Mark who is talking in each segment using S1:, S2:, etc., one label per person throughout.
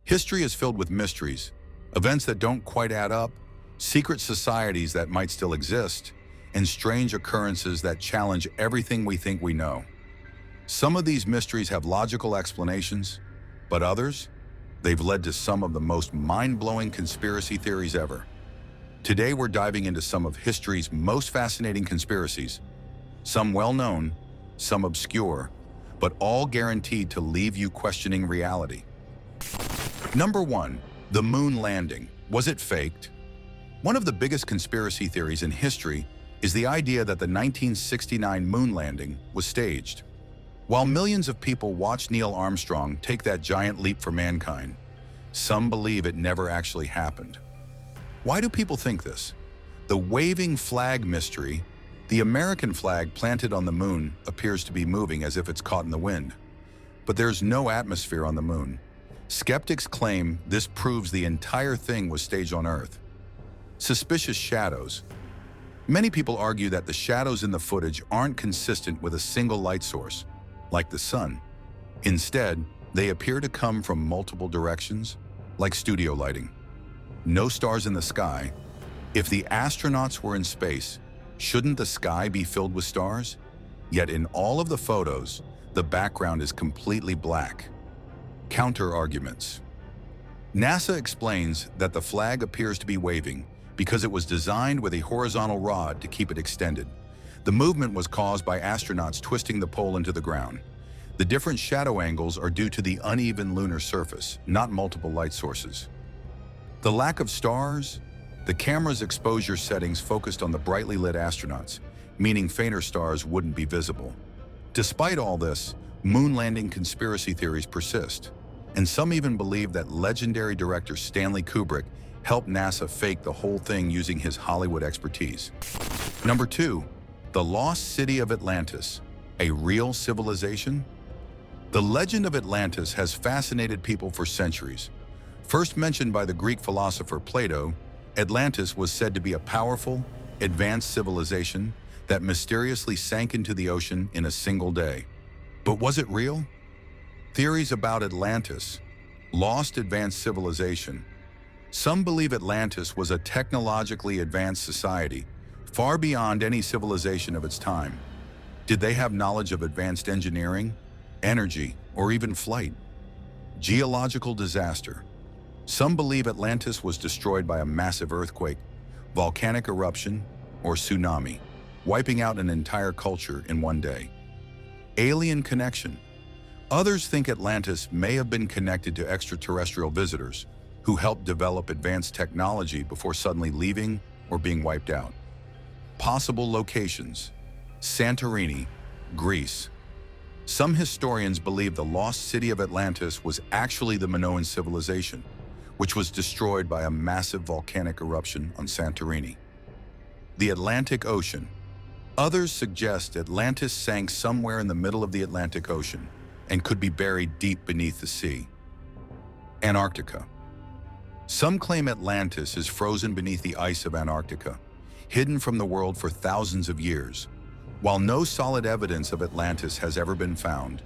S1: History is filled with mysteries, events that don't quite add up, secret societies that might still exist, and strange occurrences that challenge everything we think we know. Some of these mysteries have logical explanations, but others, they've led to some of the most mind-blowing conspiracy theories ever. Today we're diving into some of history's most fascinating conspiracies, some well-known, some obscure, but all guaranteed to leave you questioning reality. Number 1. The moon landing. Was it faked? One of the biggest conspiracy theories in history is the idea that the 1969 moon landing was staged. While millions of people watched Neil Armstrong take that giant leap for mankind, some believe it never actually happened. Why do people think this? The waving flag mystery. The American flag planted on the moon appears to be moving as if it's caught in the wind. But there's no atmosphere on the moon. Skeptics claim this proves the entire thing was staged on Earth. Suspicious shadows. Many people argue that the shadows in the footage aren't consistent with a single light source, like the sun. Instead, they appear to come from multiple directions, like studio lighting. No stars in the sky. If the astronauts were in space, shouldn't the sky be filled with stars? Yet in all of the photos, the background is completely black. Counter-arguments. NASA explains that the flag appears to be waving because it was designed with a horizontal rod to keep it extended. The movement was caused by astronauts twisting the pole into the ground. The different shadow angles are due to the uneven lunar surface, not multiple light sources. The lack of stars. The camera's exposure settings focused on the brightly lit astronauts, meaning fainter stars wouldn't be visible. Despite all this, moon landing conspiracy theories persist, and some even believe that legendary director Stanley Kubrick helped NASA fake the whole thing using his Hollywood expertise. Number 2. The lost city of Atlantis. A real civilization? The legend of Atlantis has fascinated people for centuries. First mentioned by the Greek philosopher Plato, Atlantis was said to be a powerful, advanced civilization that mysteriously sank into the ocean in a single day. But was it real? Theories about Atlantis, lost advanced civilization. Some believe Atlantis was a technologically advanced society, far beyond any civilization of its time. Did they have knowledge of advanced engineering, energy, or even flight? Geological disaster. Some believe Atlantis was destroyed by a massive earthquake, volcanic eruption, or tsunami, wiping out an entire culture in one day. Alien connection. Others think Atlantis may have been connected to extraterrestrial visitors who helped develop advanced technology before suddenly leaving or being wiped out. Possible locations. Santorini, Greece. Some historians believe the lost city of Atlantis was actually the Minoan civilization, which was destroyed by a massive volcanic eruption on Santorini. The Atlantic Ocean. Others suggest Atlantis sank somewhere in the middle of the Atlantic Ocean and could be buried deep beneath the sea. Antarctica. Some claim Atlantis is frozen beneath the ice of Antarctica, hidden from the world for thousands of years. While no solid evidence of Atlantis has ever been found,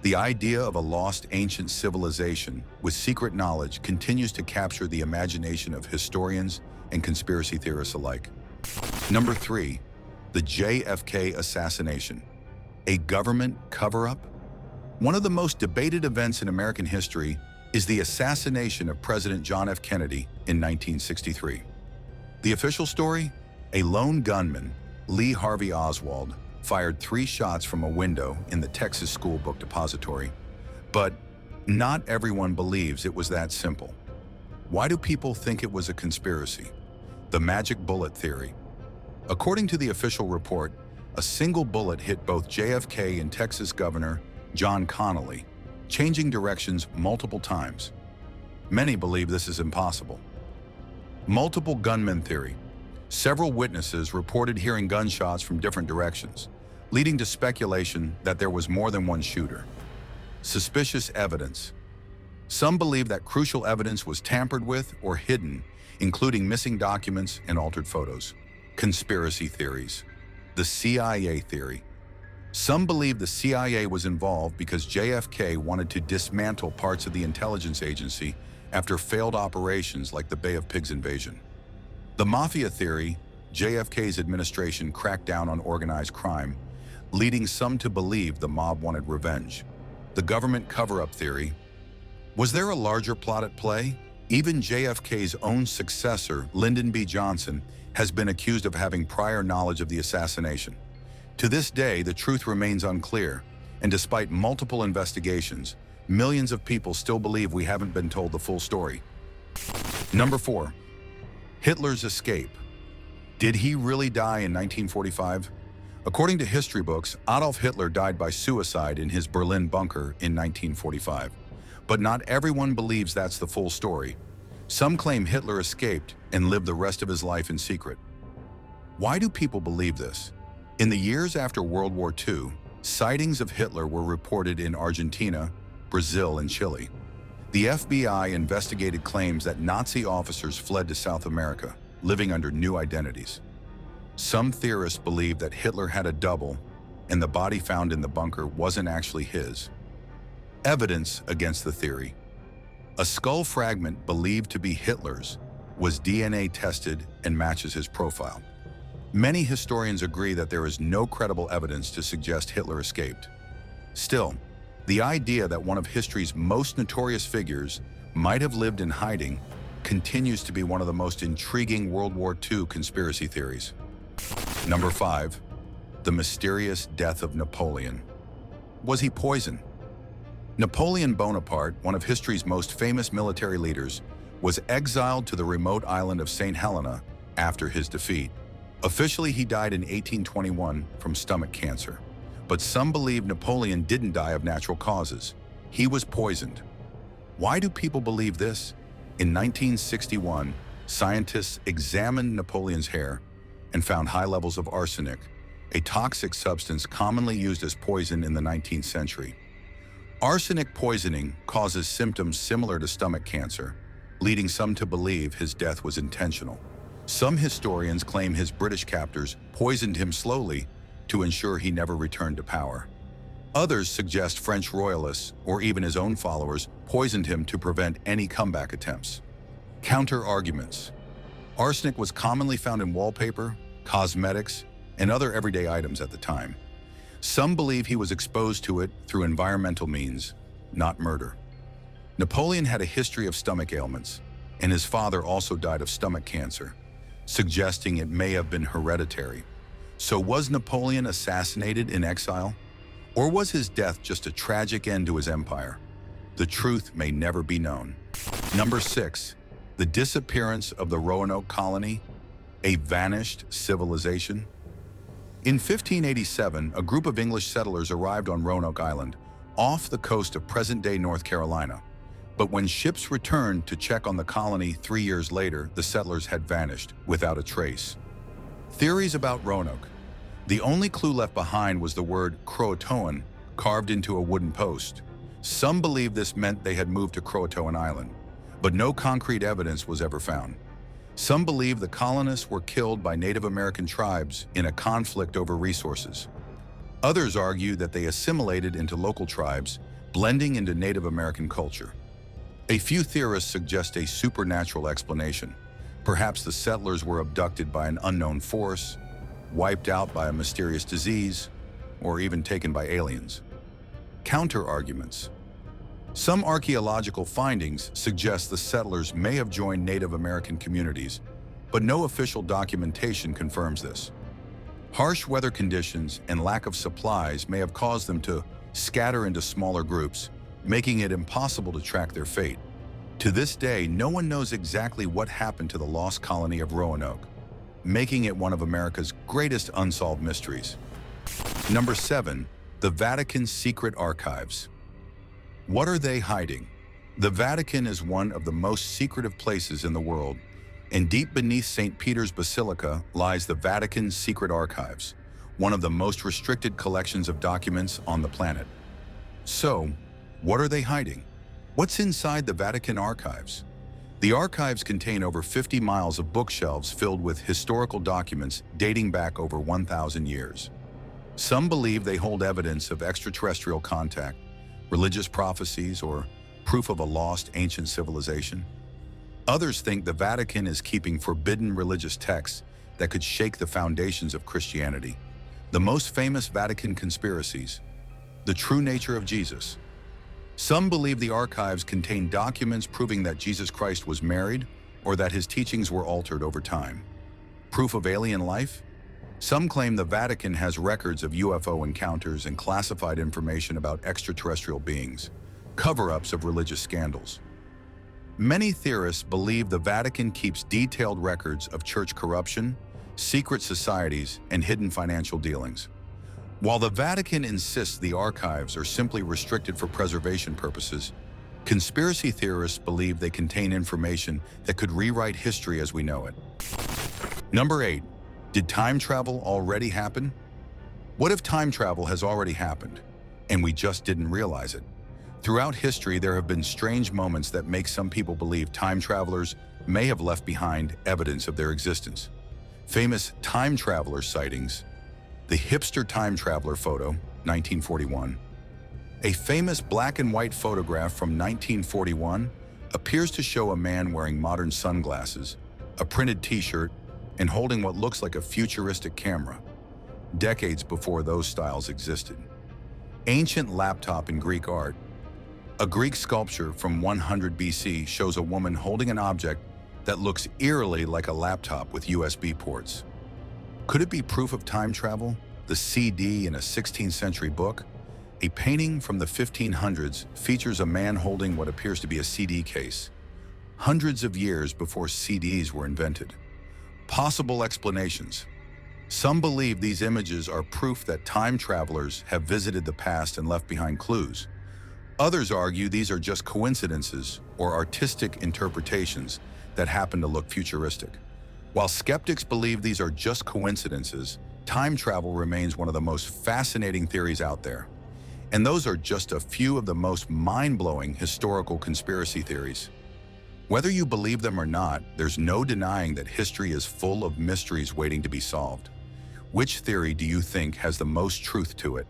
S1: the idea of a lost ancient civilization with secret knowledge continues to capture the imagination of historians and conspiracy theorists alike. Number 3. The JFK assassination. A government cover-up? One of the most debated events in American history is the assassination of President John F. Kennedy in 1963. The official story? A lone gunman, Lee Harvey Oswald, fired 3 shots from a window in the Texas School Book Depository. But not everyone believes it was that simple. Why do people think it was a conspiracy? The magic bullet theory. According to the official report, a single bullet hit both JFK and Texas Governor John Connally, changing directions multiple times. Many believe this is impossible. Multiple gunman theory. Several witnesses reported hearing gunshots from different directions, leading to speculation that there was more than one shooter. Suspicious evidence. Some believe that crucial evidence was tampered with or hidden, including missing documents and altered photos. Conspiracy theories. The CIA theory. Some believe the CIA was involved because JFK wanted to dismantle parts of the intelligence agency after failed operations like the Bay of Pigs invasion. The mafia theory, JFK's administration cracked down on organized crime, leading some to believe the mob wanted revenge. The government cover-up theory. Was there a larger plot at play? Even JFK's own successor, Lyndon B. Johnson, has been accused of having prior knowledge of the assassination. To this day, the truth remains unclear, and despite multiple investigations, millions of people still believe we haven't been told the full story. Number 4. Hitler's escape. Did he really die in 1945? According to history books, Adolf Hitler died by suicide in his Berlin bunker in 1945. But not everyone believes that's the full story. Some claim Hitler escaped and lived the rest of his life in secret. Why do people believe this? In the years after World War II, sightings of Hitler were reported in Argentina, Brazil, and Chile. The FBI investigated claims that Nazi officers fled to South America, living under new identities. Some theorists believe that Hitler had a double, and the body found in the bunker wasn't actually his. Evidence against the theory. A skull fragment believed to be Hitler's was DNA tested and matches his profile. Many historians agree that there is no credible evidence to suggest Hitler escaped. Still, the idea that one of history's most notorious figures might have lived in hiding continues to be one of the most intriguing World War II conspiracy theories. Number 5. The mysterious death of Napoleon. Was he poisoned? Napoleon Bonaparte, one of history's most famous military leaders, was exiled to the remote island of St. Helena after his defeat. Officially, he died in 1821 from stomach cancer, but some believe Napoleon didn't die of natural causes. He was poisoned. Why do people believe this? In 1961, scientists examined Napoleon's hair and found high levels of arsenic, a toxic substance commonly used as poison in the 19th century. Arsenic poisoning causes symptoms similar to stomach cancer, leading some to believe his death was intentional. Some historians claim his British captors poisoned him slowly to ensure he never returned to power. Others suggest French royalists, or even his own followers, poisoned him to prevent any comeback attempts. Counter-arguments. Arsenic was commonly found in wallpaper, cosmetics, and other everyday items at the time. Some believe he was exposed to it through environmental means, not murder. Napoleon had a history of stomach ailments, and his father also died of stomach cancer, suggesting it may have been hereditary. So was Napoleon assassinated in exile? Or was his death just a tragic end to his empire? The truth may never be known. Number 6. The disappearance of the Roanoke colony, a vanished civilization. In 1587, a group of English settlers arrived on Roanoke Island, off the coast of present-day North Carolina. But when ships returned to check on the colony 3 years later, the settlers had vanished without a trace. Theories about Roanoke. The only clue left behind was the word Croatoan carved into a wooden post. Some believe this meant they had moved to Croatoan Island, but no concrete evidence was ever found. Some believe the colonists were killed by Native American tribes in a conflict over resources. Others argue that they assimilated into local tribes, blending into Native American culture. A few theorists suggest a supernatural explanation. Perhaps the settlers were abducted by an unknown force, wiped out by a mysterious disease, or even taken by aliens. Counter-arguments. Some archaeological findings suggest the settlers may have joined Native American communities, but no official documentation confirms this. Harsh weather conditions and lack of supplies may have caused them to scatter into smaller groups, making it impossible to track their fate. To this day, no one knows exactly what happened to the lost colony of Roanoke, making it one of America's greatest unsolved mysteries. Number 7. The Vatican's secret archives. What are they hiding? The Vatican is one of the most secretive places in the world, and deep beneath St. Peter's Basilica lies the Vatican's secret archives, one of the most restricted collections of documents on the planet. So, what are they hiding? What's inside the Vatican archives? The archives contain over 50 miles of bookshelves filled with historical documents dating back over 1,000 years. Some believe they hold evidence of extraterrestrial contact, religious prophecies, or proof of a lost ancient civilization. Others think the Vatican is keeping forbidden religious texts that could shake the foundations of Christianity. The most famous Vatican conspiracies: the true nature of Jesus. Some believe the archives contain documents proving that Jesus Christ was married or that his teachings were altered over time. Proof of alien life? Some claim the Vatican has records of UFO encounters and classified information about extraterrestrial beings, cover-ups of religious scandals. Many theorists believe the Vatican keeps detailed records of church corruption, secret societies, and hidden financial dealings. While the Vatican insists the archives are simply restricted for preservation purposes, conspiracy theorists believe they contain information that could rewrite history as we know it. Number 8. Did time travel already happen? What if time travel has already happened, and we just didn't realize it? Throughout history, there have been strange moments that make some people believe time travelers may have left behind evidence of their existence. Famous time traveler sightings: the hipster time traveler photo, 1941. A famous black and white photograph from 1941 appears to show a man wearing modern sunglasses, a printed t-shirt, and holding what looks like a futuristic camera, decades before those styles existed. Ancient laptop in Greek art. A Greek sculpture from 100 BC shows a woman holding an object that looks eerily like a laptop with USB ports. Could it be proof of time travel? The CD in a 16th century book? A painting from the 1500s features a man holding what appears to be a CD case, hundreds of years before CDs were invented. Possible explanations. Some believe these images are proof that time travelers have visited the past and left behind clues. Others argue these are just coincidences or artistic interpretations that happen to look futuristic. While skeptics believe these are just coincidences, time travel remains one of the most fascinating theories out there. And those are just a few of the most mind-blowing historical conspiracy theories. Whether you believe them or not, there's no denying that history is full of mysteries waiting to be solved. Which theory do you think has the most truth to it?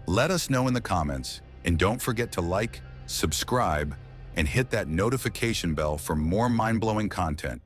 S1: Let us know in the comments, and don't forget to like, subscribe, and hit that notification bell for more mind-blowing content.